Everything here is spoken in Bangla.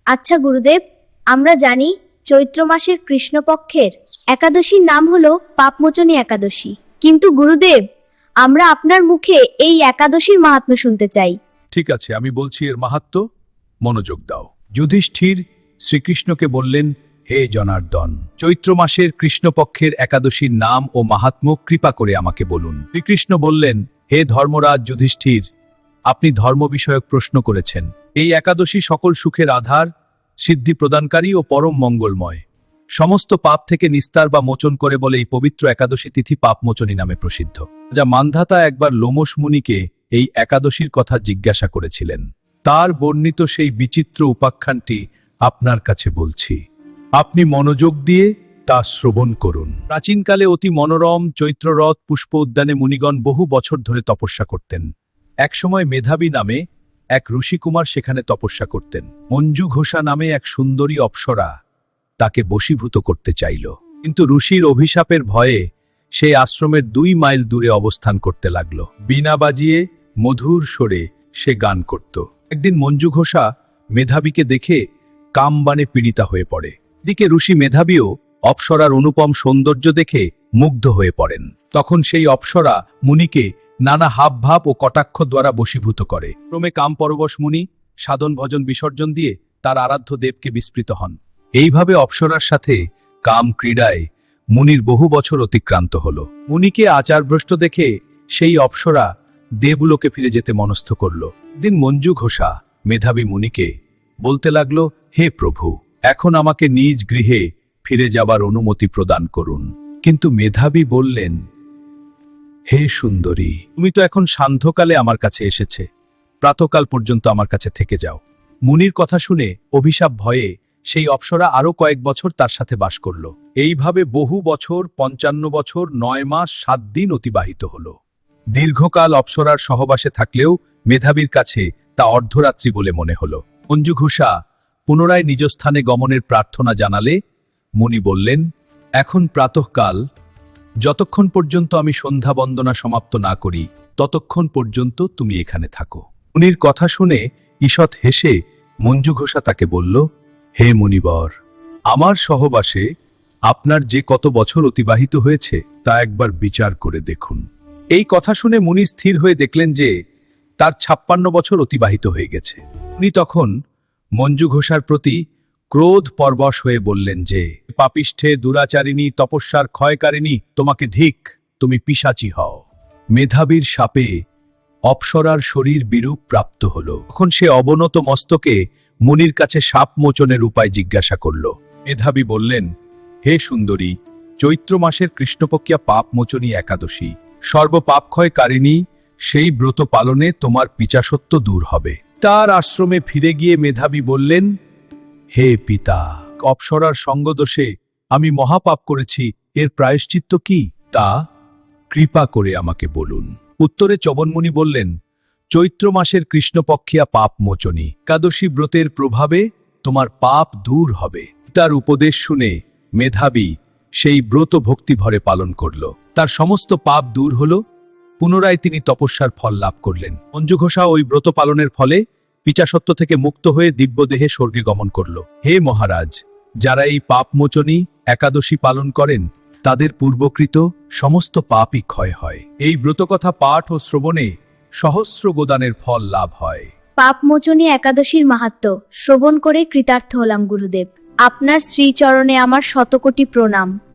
আচ্ছা গুরুদেব, আমরা জানি চৈত্র মাসের কৃষ্ণপক্ষের একাদশীর নাম হলো পাপমোচনী একাদশী। কিন্তু গুরুদেব, আমরা আপনার মুখে এই একাদশীর মাহাত্ম্য শুনতে চাই। ঠিক আছে, আমি বলছি এর মাহাত্ম্য, মনোযোগ দাও। যুধিষ্ঠির শ্রীকৃষ্ণকে বললেন, হে জনার্দন, চৈত্র মাসের কৃষ্ণপক্ষের একাদশীর নাম ও মাহাত্ম্য কৃপা করে আমাকে বলুন। শ্রীকৃষ্ণ বললেন, হে ধর্মরাজ যুধিষ্ঠির, আপনি ধর্ম বিষয়ক প্রশ্ন করেছেন। এই একাদশী সকল সুখের আধার, সিদ্ধি প্রদানকারী ও পরম মঙ্গলময়। সমস্ত পাপ থেকে নিস্তার বা মোচন করে বলে এই পবিত্র একাদশী তিথি পাপমোচনী নামে প্রসিদ্ধ। যা মান্ধাতা একবার লোমশ মুনিকে এই একাদশীর কথা জিজ্ঞাসা করেছিলেন। তার বর্ণিত সেই বিচিত্র উপাখ্যানটি আপনার কাছে বলছি। আপনি মনোযোগ দিয়ে তা শ্রবণ করুন। প্রাচীনকালে অতি মনোরম চৈত্ররথ পুষ্প উদ্যানে মুনিগণ বহু বছর ধরে তপস্যা করতেন। একসময় মেধাবী নামে এক ঋষিকুমার সেখানে তপস্যা করতেন। মঞ্জু ঘোষা নামে এক সুন্দরী অপ্সরা তাকে বশীভূত করতে চাইল, কিন্তু ঋষির অভিশাপের ভয়ে সে আশ্রমের 2 মাইল দূরে অবস্থান করতে লাগল। বীণা বাজিয়ে মধুর স্বরে সে গান করত। একদিন মঞ্জু ঘোষা মেধাবীকে দেখে কামবাণে পীড়িতা হয়ে পড়ে। এদিকে ঋষি মেধাবীও অপ্সরার অনুপম সৌন্দর্য দেখে মুগ্ধ হয়ে পড়েন। তখন সেই অপ্সরা মুনিকে নানা হাবভাব ও কটাক্ষ দ্বারা বশীভূত করে। ক্রমে কামপরবশ মুনি সাধন ভজন বিসর্জন দিয়ে তার আরাধ্য দেবকে বিস্মৃত হন। এইভাবে অপ্সরার সাথে কাম ক্রীড়ায় মুনির বহু বছর অতিক্রান্ত হল। মুনিকে আচারভ্রষ্ট দেখে সেই অপ্সরা দেবলোকে ফিরে যেতে মনস্থ করল। দিন মঞ্জু ঘোষা মেধাবী মুনিকে বলতে লাগল, হে প্রভু, এখন আমাকে নিজ গৃহে ফিরে যাবার অনুমতি প্রদান করুন। কিন্তু মেধাবী বললেন, হে সুন্দরী, তুমি তো এখন সান্ধ্যকালে আমার কাছে এসেছে, প্রাতকাল পর্যন্ত আমার কাছে থেকে যাও। মুনির কথা শুনে অভিশাপ ভয়ে সেই অপ্সরা আরো কয়েক বছর তার সাথে বাস করল। এইভাবে বহু বছর, 55 বছর 9 মাস 7 দিন অতিবাহিত হল। দীর্ঘকাল অপ্সরার সহবাসে থাকলেও মেধাবীর কাছে তা অর্ধরাত্রি বলে মনে হল। মঞ্জু ঘোষা পুনরায় নিজ স্থানে গমনের প্রার্থনা জানালে মুনি বললেন, এখন প্রাতঃকাল, যতক্ষণ পর্যন্ত আমি সন্ধ্যা বন্দনা সমাপ্ত না করি ততক্ষণ পর্যন্ত তুমি এখানে থাকো। মুনির কথা শুনে ঈষৎ হেসে মঞ্জু ঘোষা তাকে বলল, হে মুনিবর, আমার সহবাসে আপনার যে কত বছর অতিবাহিত হয়েছে তা একবার বিচার করে দেখুন। এই কথা শুনে মুনি স্থির হয়ে দেখলেন যে তার 56 বছর অতিবাহিত হয়ে গেছে। উনি তখন মঞ্জু ঘোষার প্রতি ক্রোধ পরবশ হয়ে বললেন যে, পাপিষ্ঠে, দুরাচারিণী, তপস্যার ক্ষয়কারিণী, তোমাকে ধিক, তুমি পিশাচী হও। মেধাবীর শাপে অপ্সরার শরীর বিরূপ প্রাপ্ত হল। তখন সে অবনত মস্তকে মুনির কাছে শাপ মোচনের উপায় জিজ্ঞাসা করল। মেধাবী বললেন, হে সুন্দরী, চৈত্র মাসের কৃষ্ণপক্ষিয়া পাপ মোচনী একাদশী সর্বপাপক্ষয়কারিণী, সেই ব্রত পালনে তোমার পিচাসত্ব দূর হবে। তার আশ্রমে ফিরে গিয়ে মেধাবী বললেন, হে পিতা, অপ্সরার সঙ্গদোষে আমি মহাপাপ করেছি, এর প্রায়শ্চিত্ত কি তা কৃপা করে আমাকে বলুন। উত্তরে চবনমুনি বললেন, চৈত্র মাসের কৃষ্ণপক্ষিয়া পাপ মোচনী একাদশী ব্রতের প্রভাবে তোমার পাপ দূর হবে। তার উপদেশ শুনে মেধাবী সেই ব্রত ভক্তিভরে পালন করল। তার সমস্ত পাপ দূর হল। পুনরায় তিনি তপস্যার ফল লাভ করলেন। মঞ্জু ঘোষা ওই ব্রত পালনের ফলে পিচাসত্ব থেকে মুক্ত হয়ে দিব্যদেহে স্বর্গে গমন করল। হে মহারাজ, যারা এই পাপমোচনী একাদশী পালন করেন তাদের পূর্বকৃত সমস্ত পাপই ক্ষয় হয়। এই ব্রতকথা পাঠ ও শ্রবণে সহস্র গোদানের ফল লাভ হয়। পাপমোচনী একাদশীর মাহাত্ম্য শ্রবণ করে কৃতার্থ হলাম গুরুদেব। আপনার শ্রীচরণে আমার শতকোটি প্রণাম।